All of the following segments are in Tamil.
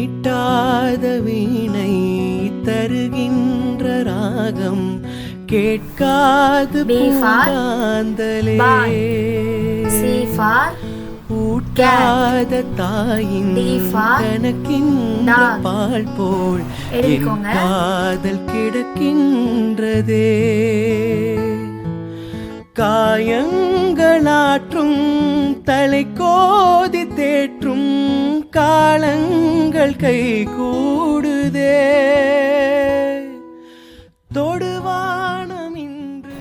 மீட்டாத வீணை தருகின்ற ராகம் கேட்காது பூங்காந்தலே ஊட்டாத தாயின் கணக்கின்ற பால் போல் என் காதல் கிடக்கின்றதே. காயங்களாற்றும் தலை கோதி தேற்றும் காலங்கள் கை கூடுதே. தொடுவானம் இன்று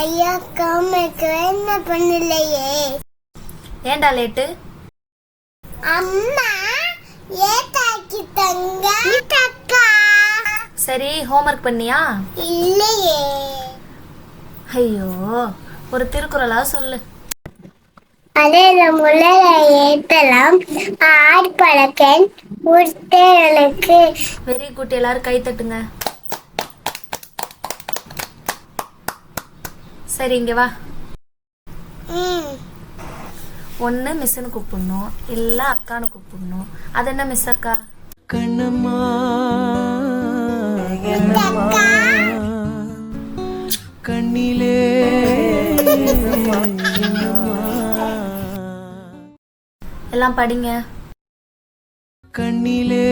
ஐயா காமக்கு என்ன பண்ணலையே? ஏண்டா லேட்டு? அம்மா ஏதாக்கி தங்க தக்கா. சரி ஹோம்வொர்க் பண்ணியா? இல்லையே. ஐயோ ஒரு திருக்குறளா சொல்லு. அதேல முளைய ஏத்தலாம் ஆட்பழக்கன் உருட்டலுக்கு. வெரி குட், எல்லாரும் கை தட்டுங்க. சரி இங்க வா. ஒன்று மிஸ்ஸுன்னு கூப்பிடணும், இல்லை அக்கான்னு கூப்பிடணும். அது என்ன மிஸ் அக்கா? கண்ணம்மா கண்ணிலே எல்லாம் படிங்க. கண்ணிலே